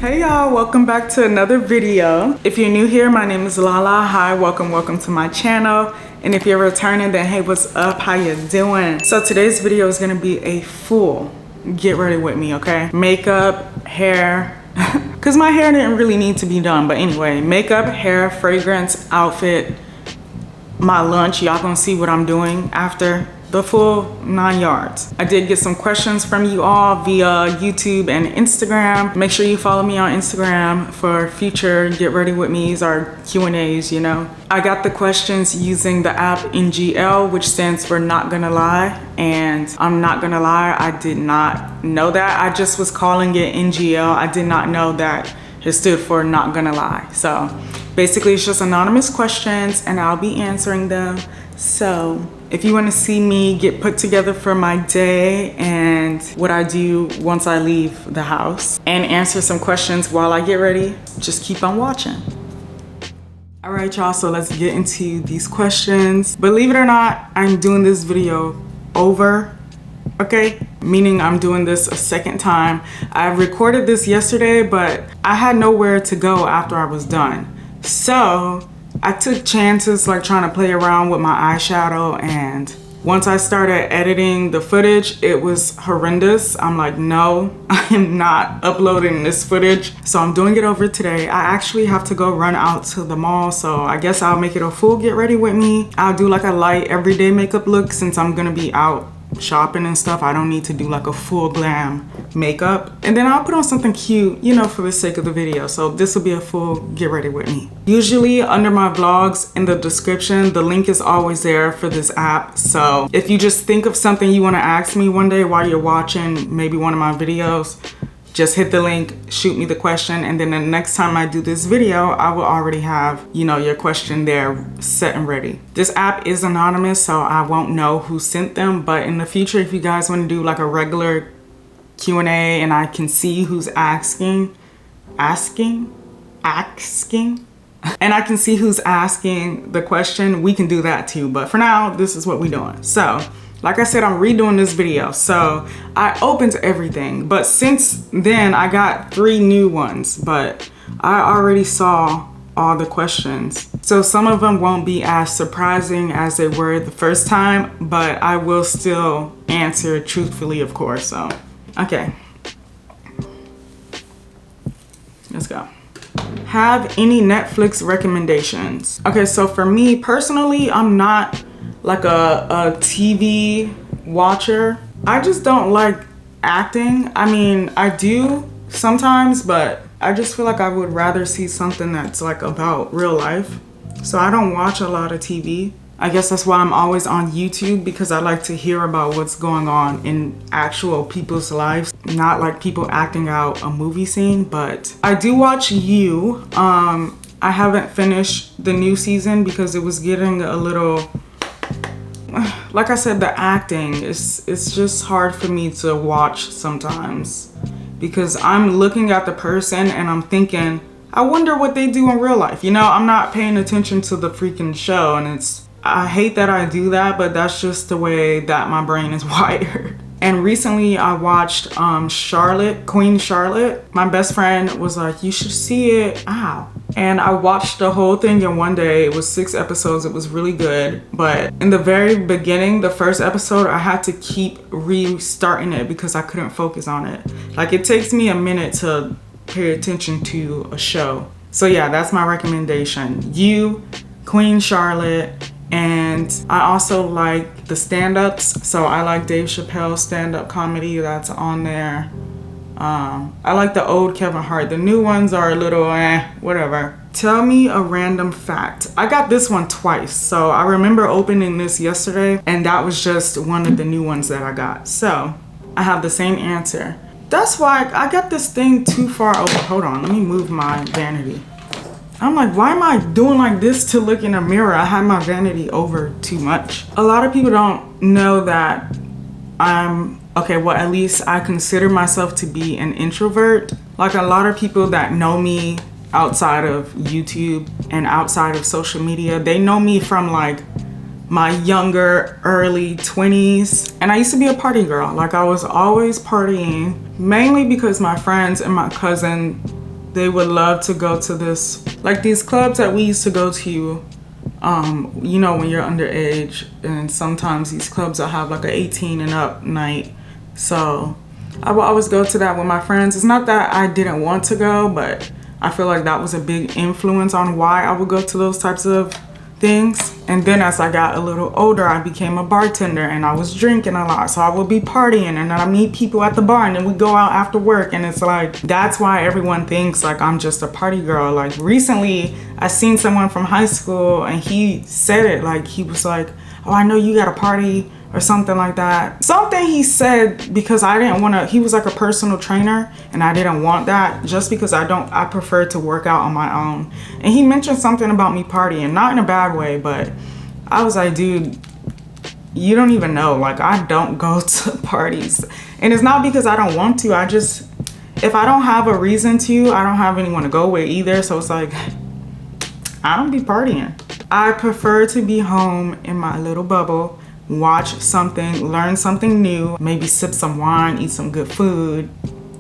Hey y'all, welcome back to another video. If you're new here, my name is Lala. Hi, welcome to my channel. And if you're returning, then hey, what's up? How you doing? So today's video is gonna be a full get ready with me, okay? Makeup, hair, because my hair didn't really need to be done. But anyway, makeup, hair, fragrance, outfit, my lunch. Y'all gonna see what I'm doing after the full 9 yards. I did get some questions from you all via YouTube and Instagram. Make sure you follow me on Instagram for future Get Ready With Me's or Q&As, you know. I got the questions using the app NGL, which stands for Not Gonna Lie. And I'm not gonna lie, I did not know that. I just was calling it NGL. I did not know that it stood for Not Gonna Lie. So basically it's just anonymous questions and I'll be answering them. So if you want to see me get put together for my day and what I do once I leave the house and answer some questions while I get ready, just keep on watching. All right, y'all, so let's get into these questions. Believe it or not, I'm doing this video over, okay? Meaning I'm doing this a second time. I recorded this yesterday, but I had nowhere to go after I was done. So I took chances like trying to play around with my eyeshadow, and once I started editing the footage, it was horrendous. I'm like, no, I am not uploading this footage. So I'm doing it over today. I actually have to go run out to the mall, so I guess I'll make it a full get ready with me. I'll do like a light everyday makeup look since I'm gonna be out shopping and stuff. I don't need to do like a full glam makeup, and then I'll put on something cute, you know, for the sake of the video. So this will be a full get ready with me. Usually under my vlogs in the description, the link is always there for this app. So if you just think of something you want to ask me one day while you're watching maybe one of my videos, just hit the link, shoot me the question, and then the next time I do this video, I will already have, you know, your question there set and ready. This app is anonymous, so I won't know who sent them, but in the future, if you guys want to do like a regular Q&A and I can see who's asking, and I can see who's asking the question, we can do that too. But for now, this is what we're doing. So like I said, I'm redoing this video. So I opened everything, but since then I got 3 new ones, but I already saw all the questions. So some of them won't be as surprising as they were the first time, but I will still answer truthfully, of course. So, okay. Let's go. Have any Netflix recommendations? Okay, so for me personally, I'm not like a TV watcher. I just don't like acting. I mean, I do sometimes, but I just feel like I would rather see something that's like about real life. So I don't watch a lot of TV. I guess that's why I'm always on YouTube, because I like to hear about what's going on in actual people's lives, not like people acting out a movie scene. But I do watch You. I haven't finished the new season because it was getting a little, like I said, the acting it's just hard for me to watch sometimes, because I'm looking at the person and I'm thinking, I wonder what they do in real life. You know, I'm not paying attention to the freaking show, and I hate that I do that, but that's just the way that my brain is wired. And recently I watched Queen Charlotte. My best friend was like, you should see it. Ow. And I watched the whole thing in one day. It was 6 episodes. It was really good. But in the very beginning, the first episode, I had to keep restarting it because I couldn't focus on it. Like, it takes me a minute to pay attention to a show. So yeah, that's my recommendation. You, Queen Charlotte, and I also like the stand-ups. So I like Dave Chappelle's stand-up comedy that's on there. I like the old Kevin Hart. The new ones are a little whatever. Tell me a random fact. I got this one twice. So I remember opening this yesterday, and that was just one of the new ones that I got. So I have the same answer. That's why I got this thing too far over. Hold on, let me move my vanity. I'm like, why am I doing like this to look in a mirror? I have my vanity over too much. A lot of people don't know that okay, well, at least I consider myself to be an introvert. Like, a lot of people that know me outside of YouTube and outside of social media, they know me from like my younger, early 20s. And I used to be a party girl. Like, I was always partying, mainly because my friends and my cousin they would love to go to this, like these clubs that we used to go to, you know, when you're underage, and sometimes these clubs will have like a 18 and up night. So I would always go to that with my friends. It's not that I didn't want to go, but I feel like that was a big influence on why I would go to those types of things. And then as I got a little older, I became a bartender and I was drinking a lot. So I would be partying and then I meet people at the bar and then we go out after work. And it's like, that's why everyone thinks like I'm just a party girl. Like recently I seen someone from high school and he said it, like he was like, oh, I know you got a party or something like that. Something he said, because I didn't want to, he was like a personal trainer and I didn't want that, just because I prefer to work out on my own. And he mentioned something about me partying, not in a bad way, but I was like, dude, you don't even know, like I don't go to parties. And it's not because I don't want to, if I don't have a reason to, I don't have anyone to go with either. So it's like, I don't be partying. I prefer to be home in my little bubble, watch something, learn something new, maybe sip some wine, eat some good food,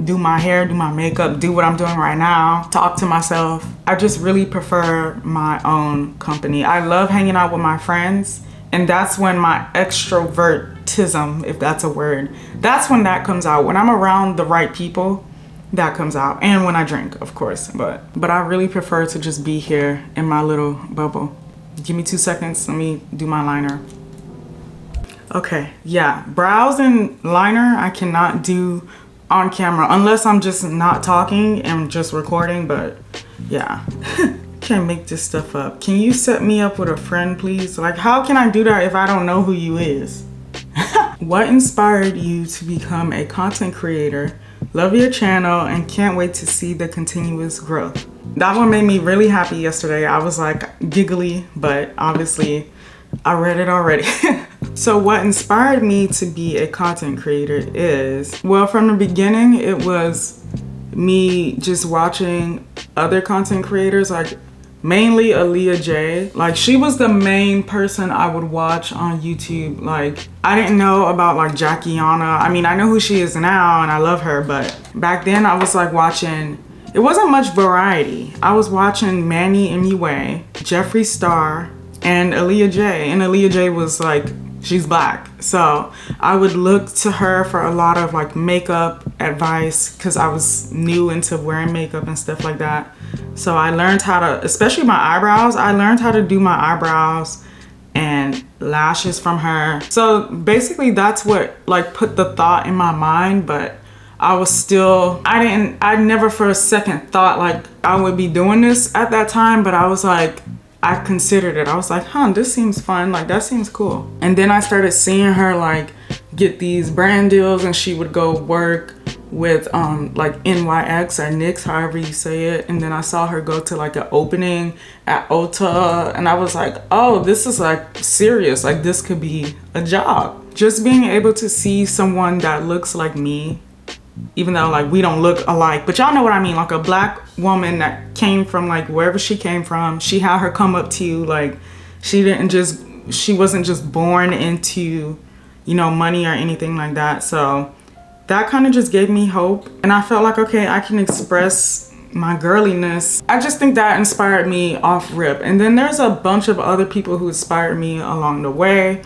do my hair, do my makeup, do what I'm doing right now, talk to myself. I just really prefer my own company. I love hanging out with my friends, and that's when my extrovertism, if that's a word, that's when that comes out. When I'm around the right people, that comes out. And when I drink, of course, but I really prefer to just be here in my little bubble. Give me 2 seconds, let me do my liner. Okay, yeah, brows and liner I cannot do on camera unless I'm just not talking and just recording, but yeah. Can't make this stuff up. Can you set me up with a friend, please? Like, how can I do that if I don't know who you is? What inspired you to become a content creator? Love your channel and can't wait to see the continuous growth. That one made me really happy yesterday. I was like giggly, but obviously I read it already. So what inspired me to be a content creator is, well, from the beginning, it was me just watching other content creators, like mainly Aaliyah J. Like she was the main person I would watch on YouTube. Like I didn't know about like Jackiana. I mean, I know who she is now and I love her, but back then I was like watching, it wasn't much variety. I was watching Manny MUA, Jeffree Star, and Aaliyah J. And Aaliyah J was like, she's black. So I would look to her for a lot of like makeup advice because I was new into wearing makeup and stuff like that. So I learned how to, especially my eyebrows, I learned how to do my eyebrows and lashes from her. So basically that's what like put the thought in my mind, but I was still, I never for a second thought like I would be doing this at that time, but I was like, I considered it. I was like, huh, this seems fun. Like, that seems cool. And then I started seeing her like get these brand deals and she would go work with like NYX or NYX, however you say it. And then I saw her go to like an opening at Ulta and I was like, oh, this is like serious. Like this could be a job. Just being able to see someone that looks like me, even though like we don't look alike, but y'all know what I mean, like a black woman that came from like wherever she came from, she had her come up to you, like she wasn't just born into, you know, money or anything like that. So that kind of just gave me hope and I felt like, okay, I can express my girliness. I just think that inspired me off rip. And then there's a bunch of other people who inspired me along the way,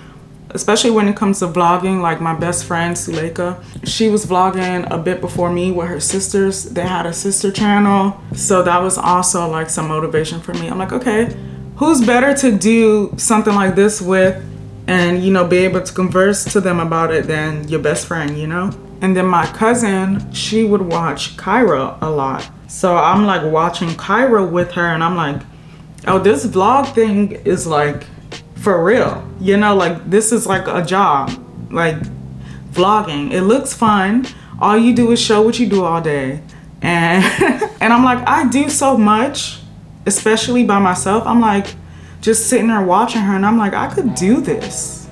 especially when it comes to vlogging. Like my best friend Suleika, she was vlogging a bit before me with her sisters. They had a sister channel, so that was also like some motivation for me. I'm like, okay, who's better to do something like this with and, you know, be able to converse to them about it than your best friend, you know? And then my cousin, she would watch Kyra a lot, so I'm like watching Kyra with her and I'm like, oh, this vlog thing is like for real, you know, like this is like a job, like vlogging. It looks fun. All you do is show what you do all day. And and I'm like, I do so much, especially by myself. I'm like just sitting there watching her and I'm like, I could do this.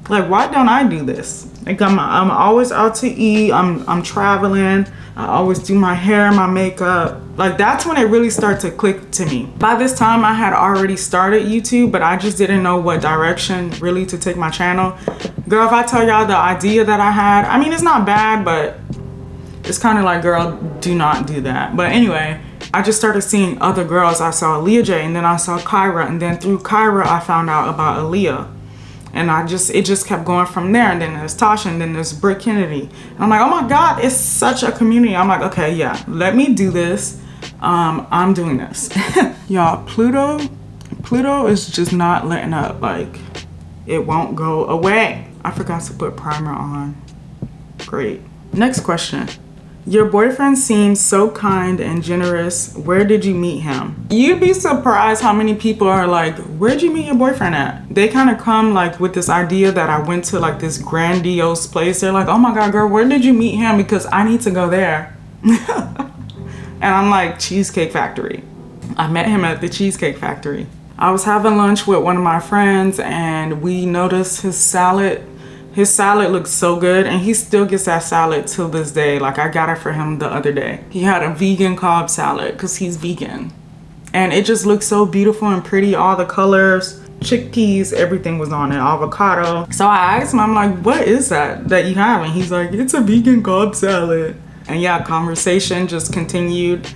Like, why don't I do this? Like I'm always out to eat. I'm traveling. I always do my hair, my makeup. Like that's when it really started to click to me. By this time I had already started YouTube, but I just didn't know what direction really to take my channel. Girl, if I tell y'all the idea that I had, I mean, it's not bad, but it's kind of like, girl, do not do that. But anyway, I just started seeing other girls. I saw Leah J, and then I saw Kyra, and then through Kyra I found out about Aaliyah. And it just kept going from there. And then there's Tasha, and then there's Britt Kennedy. And I'm like, oh my God, it's such a community. I'm like, okay, yeah, let me do this. I'm doing this. Y'all, Pluto is just not letting up. Like, it won't go away. I forgot to put primer on. Great. Next question. Your boyfriend seems so kind and generous. Where did you meet him? You'd be surprised how many people are like, where'd you meet your boyfriend at? They kind of come like with this idea that I went to like this grandiose place. They're like, oh my God, girl, where did you meet him? Because I need to go there. And I'm like, Cheesecake Factory. I met him at the Cheesecake Factory. I was having lunch with one of my friends and we noticed his salad. His salad looks so good, and he still gets that salad till this day. Like, I got it for him the other day. He had a vegan Cobb salad because he's vegan. And it just looks so beautiful and pretty. All the colors, chickpeas, everything was on it, avocado. So I asked him, I'm like, what is that you have? And he's like, it's a vegan Cobb salad. And yeah, conversation just continued.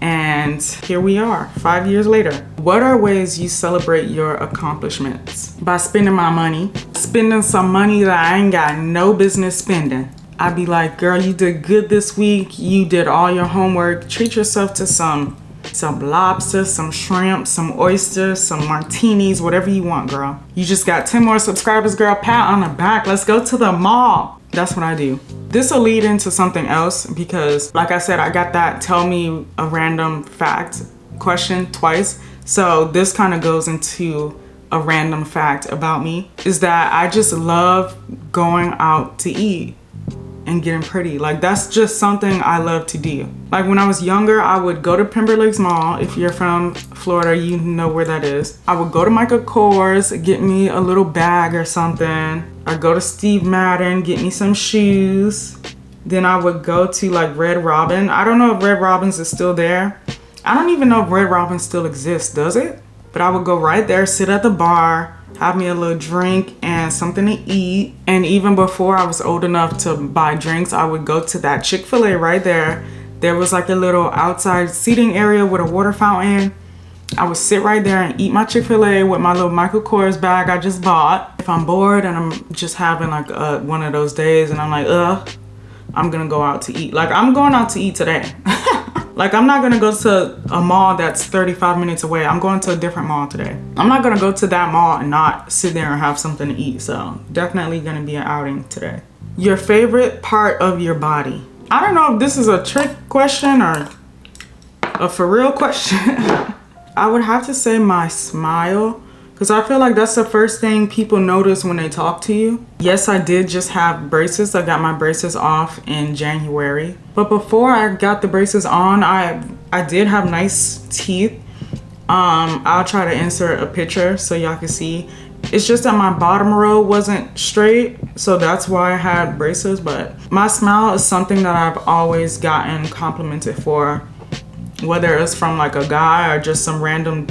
And here we are, 5 years later. What are ways you celebrate your accomplishments? By spending my money, spending some money that I ain't got no business spending. I'd be like, girl, you did good this week. You did all your homework. Treat yourself to some lobster, some shrimp, some oysters, some martinis, whatever you want, girl. You just got 10 more subscribers, girl. Pat on the back. Let's go to the mall. That's what I do. This will lead into something else because, like I said, I got that tell me a random fact question twice. So this kind of goes into a random fact about me, is that I just love going out to eat and getting pretty. Like, that's just something I love to do. Like, when I was younger, I would go to Pembroke Lakes Mall. If you're from Florida, you know where that is. I would go to Michael Kors, get me a little bag or something. I'd go to Steve Madden, get me some shoes. Then I would go to like Red Robin. I don't know if Red Robin's is still there. I don't even know if Red Robin still exists, does it? But I would go right there, sit at the bar, have me a little drink and something to eat. And even before I was old enough to buy drinks, I would go to that Chick-fil-A right there. There was like a little outside seating area with a water fountain. I would sit right there and eat my Chick-fil-A with my little Michael Kors bag I just bought. If I'm bored and I'm just having like one of those days and I'm like, I'm gonna go out to eat. Like, I'm going out to eat today. Like, I'm not gonna go to a mall that's 35 minutes away. I'm going to a different mall today. I'm not gonna go to that mall and not sit there and have something to eat. So definitely gonna be an outing today. Your favorite part of your body. I don't know if this is a trick question or a for real question. I would have to say my smile, because I feel like that's the first thing people notice when they talk to you. Yes, I did just have braces. I got my braces off in January. But before I got the braces on, I did have nice teeth. I'll try to insert a picture so y'all can see. It's just that my bottom row wasn't straight, so that's why I had braces. But my smile is something that I've always gotten complimented for, whether it's from like a guy or just some random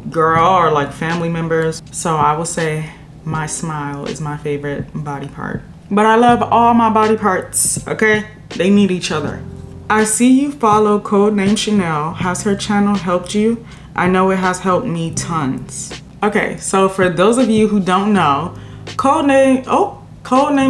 girl or like family members. So I will say my smile is my favorite body part. But I love all my body parts, okay? They need each other. I see you follow Codename Chanel. Has her channel helped you? I know it has helped me tons. Okay, so for those of you who don't know, Codename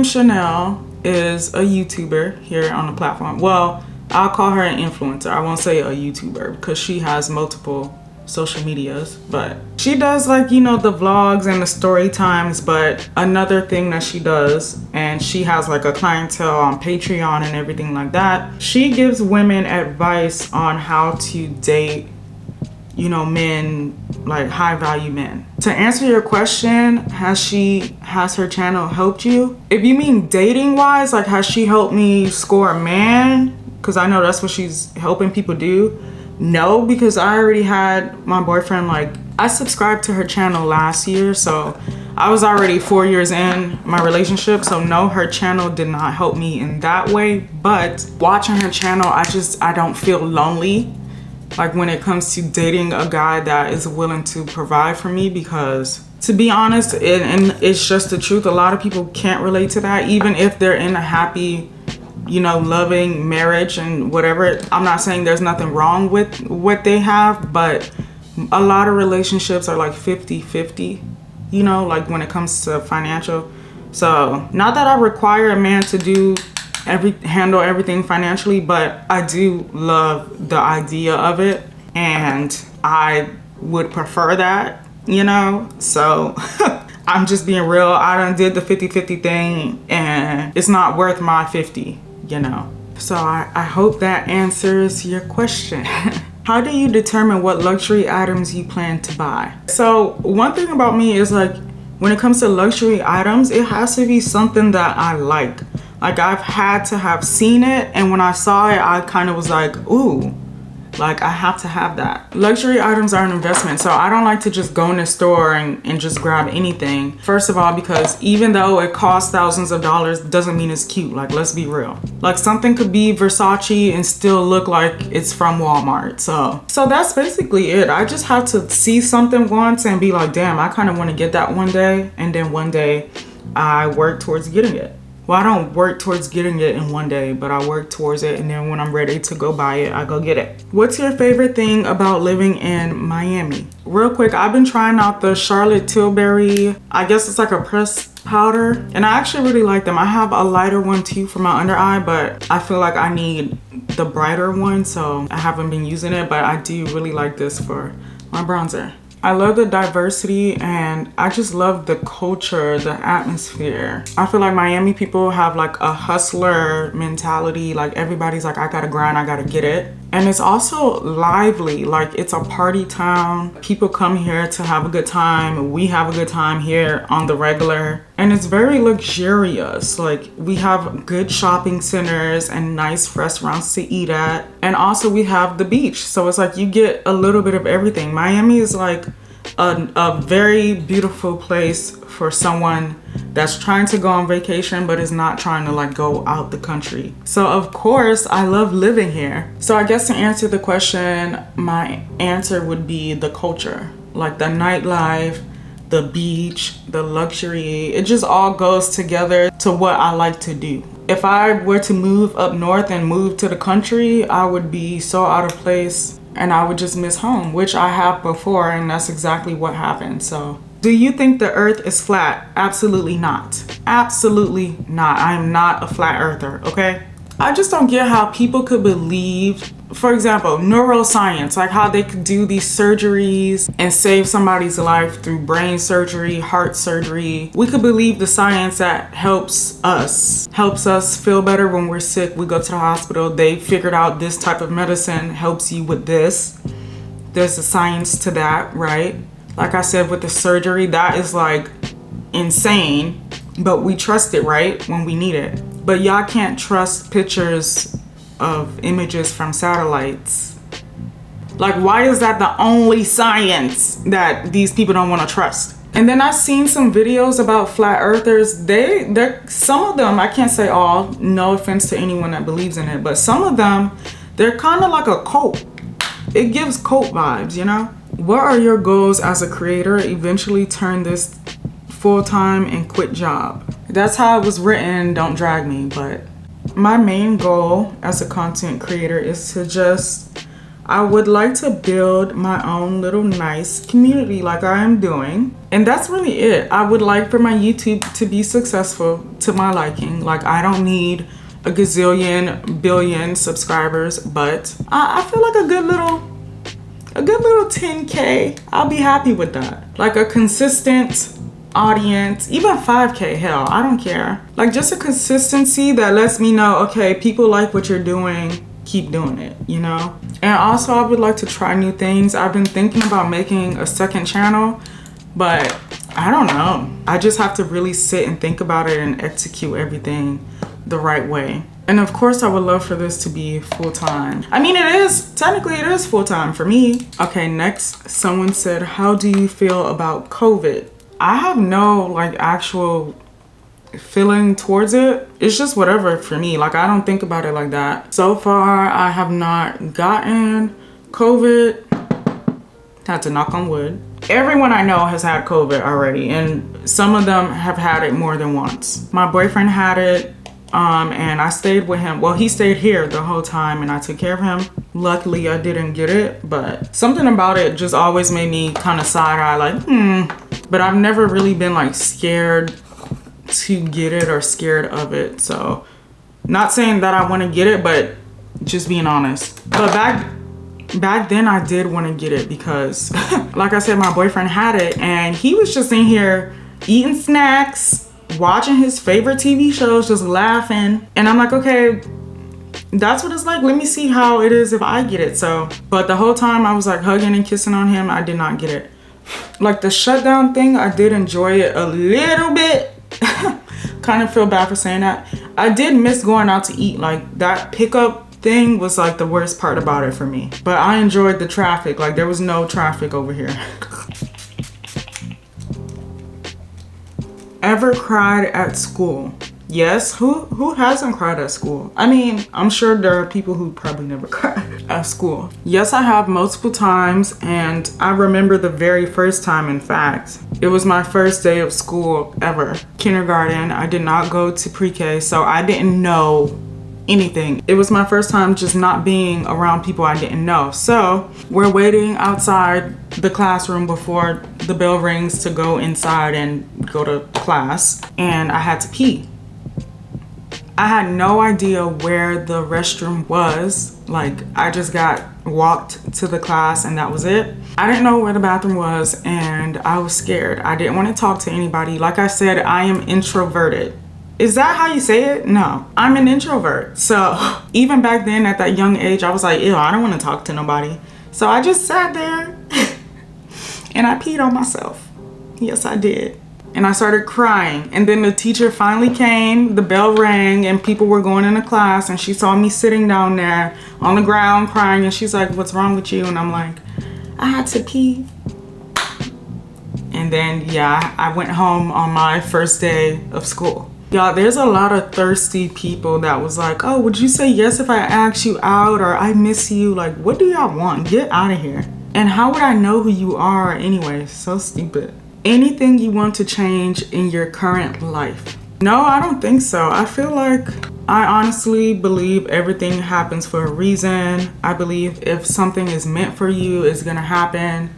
Chanel is a YouTuber here on the platform. Well, I'll call her an influencer. I won't say a YouTuber because she has multiple social medias, but she does like, you know, the vlogs and the story times. But another thing that she does, and she has like a clientele on Patreon and everything like that, she gives women advice on how to date, you know, men, like high value men. To answer your question, has her channel helped you? If you mean dating wise, like has she helped me score a man? Because I know that's what she's helping people do. No, because I already had my boyfriend. Like, I subscribed to her channel last year, so I was already 4 years in my relationship. So no, her channel did not help me in that way. But watching her channel, I don't feel lonely, like when it comes to dating a guy that is willing to provide for me. Because to be honest, and it's just the truth, a lot of people can't relate to that, even if they're in a happy you know, loving marriage and whatever. I'm not saying there's nothing wrong with what they have, but a lot of relationships are like 50-50, you know, like when it comes to financial. So not that I require a man to handle everything financially, but I do love the idea of it, and I would prefer that, you know. So I'm just being real. I done did the 50-50 thing, and it's not worth my 50, you know. So I hope that answers your question. How do you determine what luxury items you plan to buy? So one thing about me is, like, when it comes to luxury items, it has to be something that I like. Like, I've had to have seen it, and when I saw it, I kind of was like, ooh, like, I have to have that. Luxury items are an investment, so I don't like to just go in the store and just grab anything. First of all, because even though it costs thousands of dollars, doesn't mean it's cute. Like, let's be real. Like, something could be Versace and still look like it's from Walmart. So that's basically it. I just have to see something once and be like, damn, I kind of want to get that one day, and then one day I work towards getting it. Well, I don't work towards getting it in one day, but I work towards it, and then when I'm ready to go buy it, I go get it. What's your favorite thing about living in Miami? Real quick, I've been trying out the Charlotte Tilbury, I guess it's like a pressed powder, and I actually really like them. I have a lighter one too for my under eye, but I feel like I need the brighter one, so I haven't been using it, but I do really like this for my bronzer. I love the diversity, and I just love the culture, the atmosphere. I feel like Miami people have like a hustler mentality. Like, everybody's like, I gotta grind, I gotta get it. And it's also lively. Like, it's a party town. People come here to have a good time. We have a good time here on the regular. And it's very luxurious. Like, we have good shopping centers and nice restaurants to eat at. And also we have the beach. So it's like you get a little bit of everything. Miami is like a very beautiful place for someone that's trying to go on vacation but is not trying to like go out the country. So of course I love living here. So I guess to answer the question, my answer would be the culture, like the nightlife, the beach, the luxury. It just all goes together to what I like to do. If I were to move up north and move to the country, I would be so out of place and I would just miss home, which I have before, and that's exactly what happened. So, do you think the earth is flat? Absolutely not. Absolutely not. I am not a flat earther, okay? I just don't get how people could believe, for example, neuroscience, like how they could do these surgeries and save somebody's life through brain surgery, heart surgery. We could believe the science that helps us feel better when we're sick. We go to the hospital, they figured out this type of medicine helps you with this. There's a science to that, right? Like I said, with the surgery, that is like insane, but we trust it, right? When we need it. But y'all can't trust pictures of images from satellites. Like, why is that the only science that these people don't want to trust? And then I've seen some videos about flat earthers. They're some of them, I can't say all, no offense to anyone that believes in it, but some of them, they're kind of like a cult. It gives cult vibes, you know? What are your goals as a creator? Eventually turn this full-time and quit job. That's how it was written, don't drag me. But my main goal as a content creator is to I would like to build my own little nice community like I am doing. And that's really it. I would like for my YouTube to be successful to my liking. Like, I don't need a gazillion, billion subscribers, but I feel like a good little 10K, I'll be happy with that. Like a consistent audience, even 5K, hell, I don't care. Like, just a consistency that lets me know, okay, people like what you're doing, keep doing it, you know? And also, I would like to try new things. I've been thinking about making a second channel, but I don't know. I just have to really sit and think about it and execute everything the right way. And of course, I would love for this to be full-time. I mean, technically it is full-time for me. Okay, next, someone said, how do you feel about COVID? I have no like actual feeling towards it. It's just whatever for me. Like, I don't think about it like that. So far, I have not gotten COVID. Had to knock on wood. Everyone I know has had COVID already, and some of them have had it more than once. My boyfriend had it. And I stayed with him. Well, he stayed here the whole time and I took care of him. Luckily, I didn't get it, but something about it just always made me kind of side eye, like, But I've never really been like scared to get it or scared of it. So not saying that I want to get it, but just being honest. But back then I did want to get it because like I said, my boyfriend had it and he was just in here eating snacks, watching his favorite TV shows, just laughing. And I'm like, okay, that's what it's like. Let me see how it is if I get it. So, but the whole time I was like hugging and kissing on him, I did not get it. Like the shutdown thing, I did enjoy it a little bit. Kind of feel bad for saying that. I did miss going out to eat. Like that pickup thing was like the worst part about it for me. But I enjoyed the traffic. Like there was no traffic over here. Ever cried at school? Yes. Who hasn't cried at school? I mean, I'm sure there are people who probably never cried at school. Yes, I have multiple times, and I remember the very first time. In fact, it was my first day of school ever. Kindergarten. I did not go to pre-K, so I didn't know anything. It was my first time just not being around people I didn't know. So we're waiting outside the classroom before the bell rings to go inside and go to class, and I had to pee. I had no idea where the restroom was. Like I just walked to the class and that was it. I didn't know where the bathroom was and I was scared. I didn't want to talk to anybody. Like I said, I am introverted. Is that how you say it? No, I'm an introvert. So even back then at that young age, I was like, ew, I don't want to talk to nobody. So I just sat there and I peed on myself. Yes, I did. And I started crying. And then the teacher finally came, the bell rang, and people were going into class. And she saw me sitting down there on the ground crying. And she's like, what's wrong with you? And I'm like, I had to pee. And then, yeah, I went home on my first day of school. Y'all, there's a lot of thirsty people that was like, oh, would you say yes if I asked you out? Or I miss you? Like, what do y'all want? Get out of here. And how would I know who you are anyway? So stupid. Anything you want to change in your current life? No, I don't think so. I feel like I honestly believe everything happens for a reason. I believe if something is meant for you, it's gonna happen.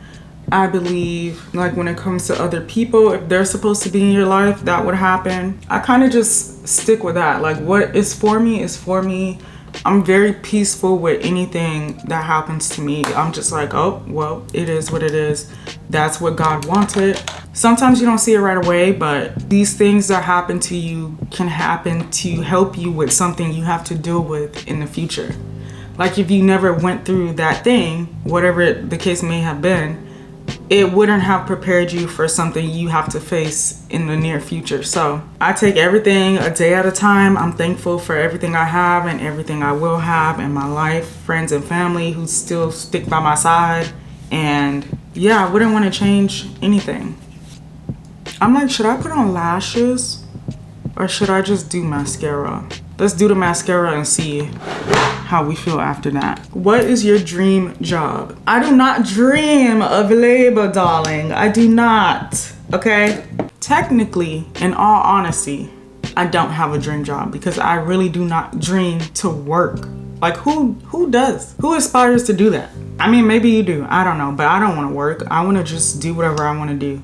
I believe like when it comes to other people, if they're supposed to be in your life, that would happen. I kind of just stick with that. Like what is for me is for me. I'm very peaceful with anything that happens to me. I'm just like, oh, well, it is what it is. That's what God wanted. Sometimes you don't see it right away, but these things that happen to you can happen to help you with something you have to deal with in the future. Like if you never went through that thing, whatever the case may have been, it wouldn't have prepared you for something you have to face in the near future. So I take everything a day at a time. I'm thankful for everything I have and everything I will have in my life, friends and family who still stick by my side. And yeah, I wouldn't want to change anything. I'm like, should I put on lashes or should I just do mascara? Let's do the mascara and see how we feel after that. What is your dream job? I do not dream of labor, darling. I do not, okay? Technically, in all honesty, I don't have a dream job because I really do not dream to work. Like who does? Who aspires to do that? I mean, maybe you do, I don't know, but I don't want to work. I want to just do whatever I want to do.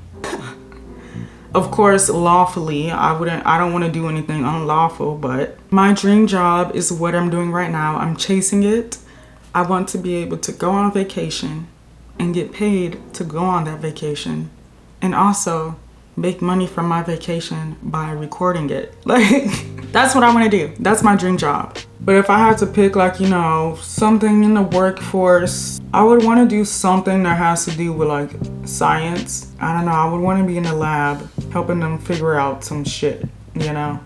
Of course, lawfully, I don't want to do anything unlawful, but my dream job is what I'm doing right now. I'm chasing it. I want to be able to go on vacation and get paid to go on that vacation and also make money from my vacation by recording it. Like, that's what I want to do. That's my dream job. But if I had to pick like, you know, something in the workforce, I would want to do something that has to do with like science. I don't know. I would want to be in the lab helping them figure out some shit, you know?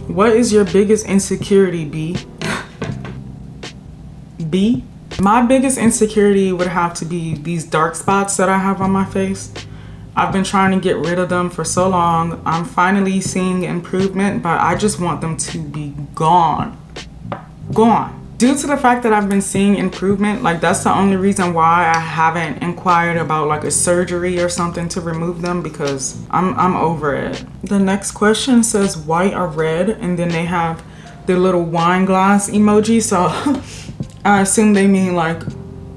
What is your biggest insecurity, B? B? My biggest insecurity would have to be these dark spots that I have on my face. I've been trying to get rid of them for so long. I'm finally seeing improvement, but I just want them to be gone. Gone. Due to the fact that I've been seeing improvement, like that's the only reason why I haven't inquired about like a surgery or something to remove them, because I'm over it. The next question says white or red, and then they have the little wine glass emoji, so I assume they mean like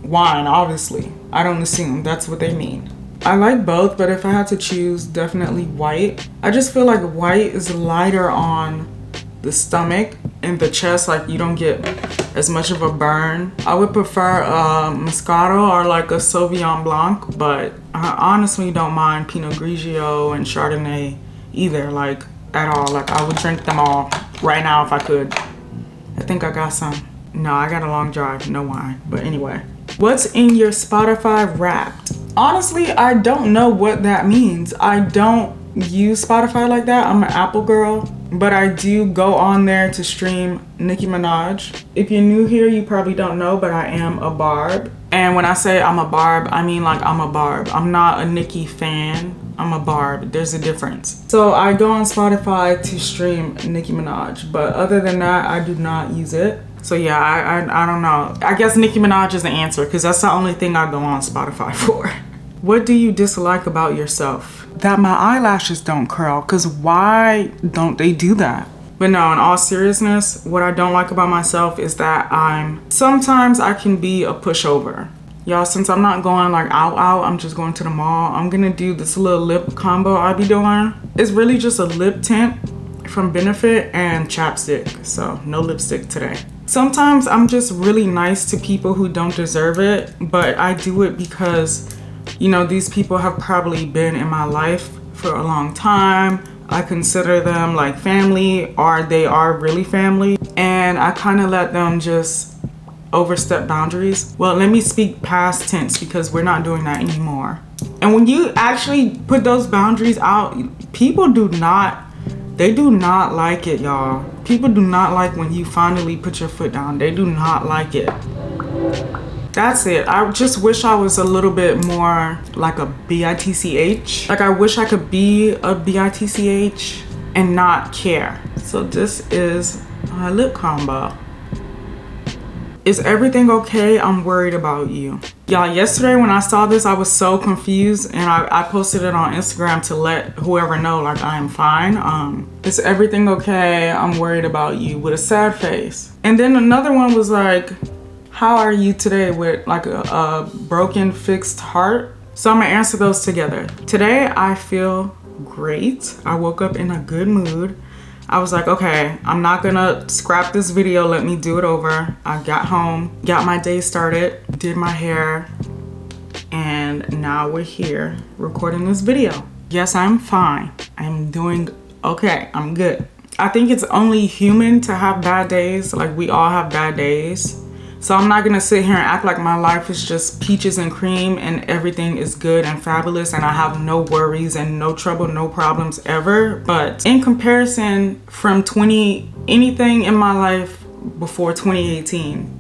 wine, obviously. I don't assume, that's what they mean. I like both, but if I had to choose, definitely white. I just feel like white is lighter on the stomach and the chest, like you don't get as much of a burn. I would prefer a Moscato or like a Sauvignon Blanc, but I honestly don't mind Pinot Grigio and Chardonnay either, like at all. Like I would drink them all right now if I could. I think I got some. No, I got a long drive, no wine. But anyway, what's in your Spotify Wrapped? Honestly, I don't know what that means. I don't use Spotify like that. I'm an Apple girl, but I do go on there to stream Nicki Minaj. If you're new here, you probably don't know, but I am a Barb. And when I say I'm a Barb, I mean like I'm a Barb. I'm not a Nicki fan. I'm a Barb. There's a difference. So I go on Spotify to stream Nicki Minaj, but other than that, I do not use it. So yeah, I don't know. I guess Nicki Minaj is the answer because that's the only thing I go on Spotify for. What do you dislike about yourself? That my eyelashes don't curl, because why don't they do that? But no, in all seriousness, what I don't like about myself is that sometimes I can be a pushover. Y'all, since I'm not going like out, I'm just going to the mall. I'm gonna do this little lip combo I be doing. It's really just a lip tint from Benefit and chapstick, so no lipstick today. Sometimes I'm just really nice to people who don't deserve it, but I do it because, you know, these people have probably been in my life for a long time. I consider them like family, or they are really family, and I kind of let them just overstep boundaries. Well, let me speak past tense because we're not doing that anymore. And when you actually put those boundaries out, people do not like it, y'all. People do not like when you finally put your foot down. They do not like it. That's it. I just wish I was a little bit more like a bitch. Like I wish I could be a bitch and not care. So this is my lip combo. Is everything okay? I'm worried about you. Y'all, yesterday when I saw this, I was so confused, and I posted it on Instagram to let whoever know like I am fine. Is everything okay? I'm worried about you, with a sad face. And then another one was like, how are you today, with like a broken fixed heart? So I'm gonna answer those together. Today I feel great. I woke up in a good mood. I was like, okay, I'm not gonna scrap this video, let me do it over. I got home, got my day started, did my hair, and now we're here recording this video. Yes, I'm fine. I'm doing okay, I'm good. I think it's only human to have bad days. Like we all have bad days. So I'm not gonna sit here and act like my life is just peaches and cream and everything is good and fabulous and I have no worries and no trouble, no problems ever. But in comparison from anything in my life before 2018,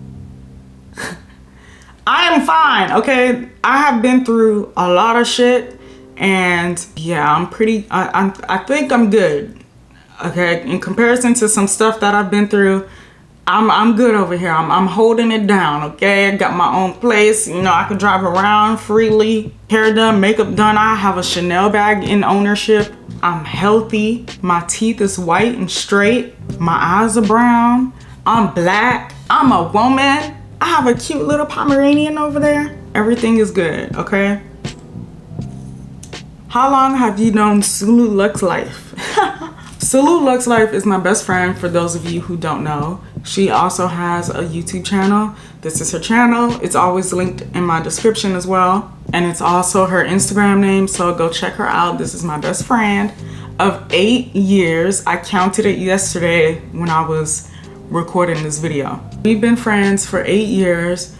I am fine, okay? I have been through a lot of shit, and yeah, I think I'm good, okay? In comparison to some stuff that I've been through, I'm good over here. I'm holding it down, okay? I got my own place. You know, I can drive around freely. Hair done, makeup done. I have a Chanel bag in ownership. I'm healthy. My teeth is white and straight. My eyes are brown. I'm black. I'm a woman. I have a cute little Pomeranian over there. Everything is good, okay? How long have you known Sulu Lux Life? Sulu Lux Life is my best friend, for those of you who don't know. She also has a YouTube channel. This is her channel. It's always linked in my description as well. And it's also her Instagram name, so go check her out. This is my best friend of 8 years. I counted it yesterday when I was recording this video. We've been friends for 8 years.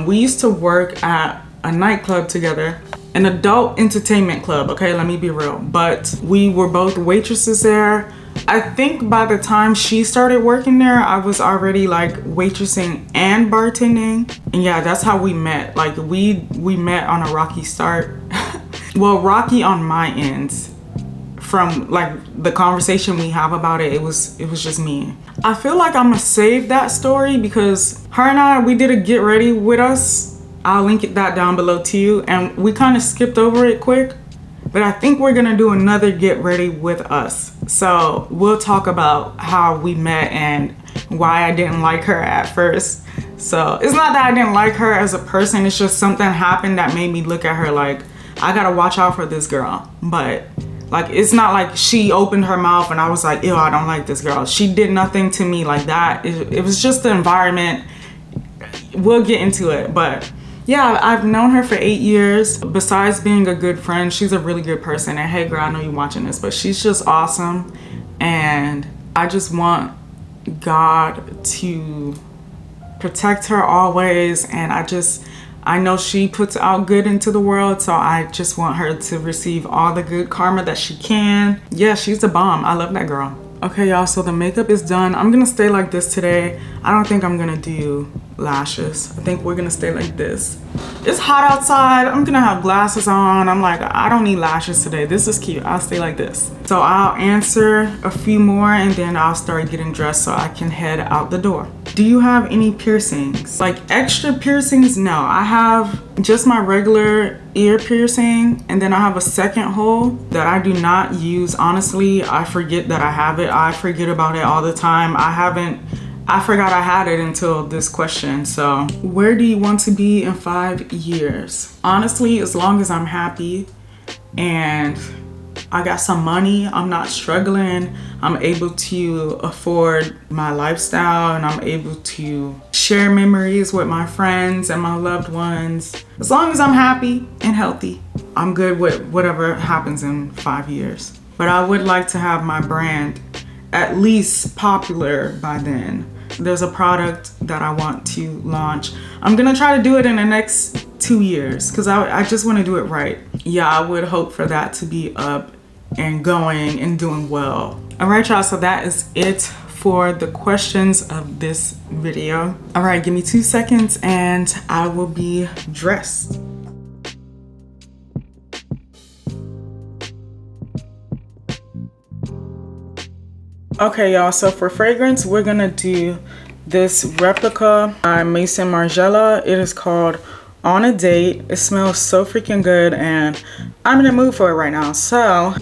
We used to work at a nightclub together, an adult entertainment club, okay, let me be real. But we were both waitresses there. I think by the time she started working there, I was already like waitressing and bartending. And yeah, that's how we met. Like we met on a rocky start. Well, rocky on my end. From like the conversation we have about it, it was just me. I feel like I'm gonna save that story because her and I, we did a get ready with us. I'll link that down below too. And we kind of skipped over it quick. But I think we're gonna do another get ready with us. So we'll talk about how we met and why I didn't like her at first. So it's not that I didn't like her as a person, it's just something happened that made me look at her like, I gotta watch out for this girl. But like, it's not like she opened her mouth and I was like, ew, I don't like this girl. She did nothing to me like that. It was just the environment. We'll get into it, but yeah, I've known her for 8 years. Besides being a good friend, she's a really good person. And hey girl, I know you're watching this, but she's just awesome. And I just want God to protect her always. And I know she puts out good into the world, so I just want her to receive all the good karma that she can. Yeah, she's a bomb. I love that girl. Okay, y'all, so the makeup is done. I'm gonna stay like this today. I don't think I'm gonna do lashes. I think we're gonna stay like this. It's hot outside. I'm gonna have glasses on. I'm like, I don't need lashes today. This is cute. I'll stay like this. So I'll answer a few more and then I'll start getting dressed so I can head out the door. Do you have any piercings? Like extra piercings? No, I have just my regular ear piercing, and then I have a second hole that I do not use. Honestly, I forget that I have it. I forget about it all the time. I forgot I had it until this question. So where do you want to be in 5 years? Honestly, as long as I'm happy and I got some money, I'm not struggling, I'm able to afford my lifestyle, and I'm able to share memories with my friends and my loved ones. As long as I'm happy and healthy, I'm good with whatever happens in 5 years. But I would like to have my brand at least popular by then. There's a product that I want to launch. I'm gonna try to do it in the next 2 years because I just want to do it right. Yeah, I would hope for that to be up and going and doing well. All right, y'all, so that is it for the questions of this video. All right, give me 2 seconds and I will be dressed. Okay, y'all, so for fragrance, we're gonna do this replica by Maison Margiela. It is called On a Date. It smells so freaking good and I'm in the mood for it right now. So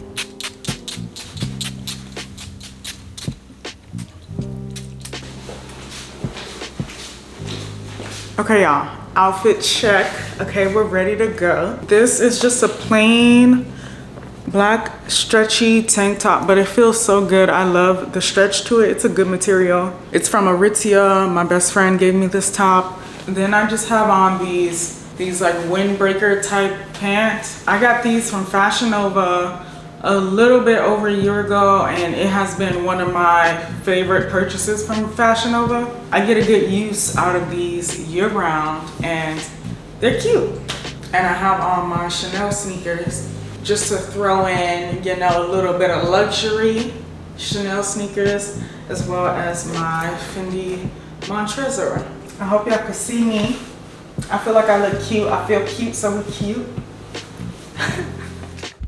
okay, y'all, outfit check. Okay, we're ready to go. This is just a plain black stretchy tank top, but it feels so good. I love the stretch to it. It's a good material. It's from Aritzia. My best friend gave me this top. And then I just have on these like windbreaker type pants. I got these from Fashion Nova a little bit over a year ago, and it has been one of my favorite purchases from Fashion Nova. I get a good use out of these year round and they're cute. And I have on my Chanel sneakers just to throw in, you know, a little bit of luxury Chanel sneakers, as well as my Fendi Montrezl. I hope y'all can see me. I feel like I look cute. I feel cute, so we cute.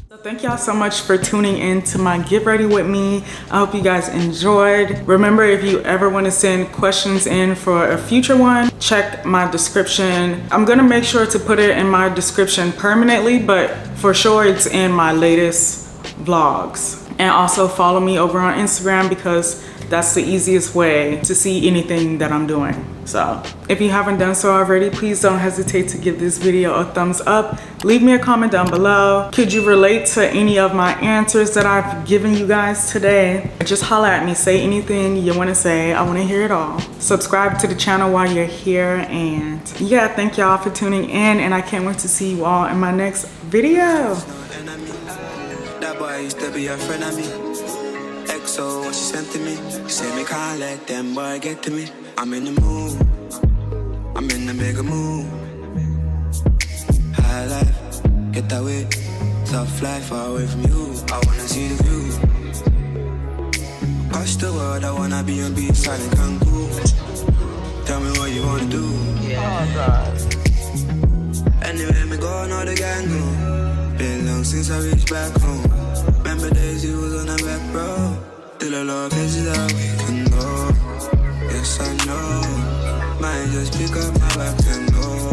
So thank y'all so much for tuning in to my Get Ready With Me. I hope you guys enjoyed. Remember, if you ever want to send questions in for a future one, check my description. I'm gonna make sure to put it in my description permanently, but for sure it's in my latest vlogs. And also follow me over on Instagram because that's the easiest way to see anything that I'm doing. So if you haven't done so already, please don't hesitate to give this video a thumbs up. Leave me a comment down below. Could you relate to any of my answers that I've given you guys today? Just holla at me, say anything you wanna say. I wanna hear it all. Subscribe to the channel while you're here, and yeah, thank y'all for tuning in, and I can't wait to see you all in my next video. That boy used to be a friend of me. XO, what she sent to me. She said me can't let them boy get to me. I'm in the mood. I'm in the mega mood. High life, get away. Tough life, far away from you. I wanna see the view. Across the world, I wanna be on beach side in Cancun. Tell me what you wanna do. Yeah. Oh God. Anywhere me go, know the gang go. Been long since I reached back home. Remember days you was on the back row. Till the Lord places that we can go. Yes, I know. Might just pick up my back and go.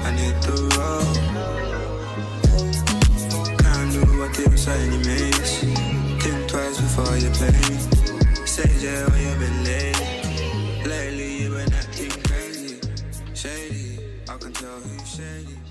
I need to roll. Can't do what certain mates. Think twice before you play me. Say yeah, where you been lately? Lately you been acting crazy, shady. I can tell who's shady.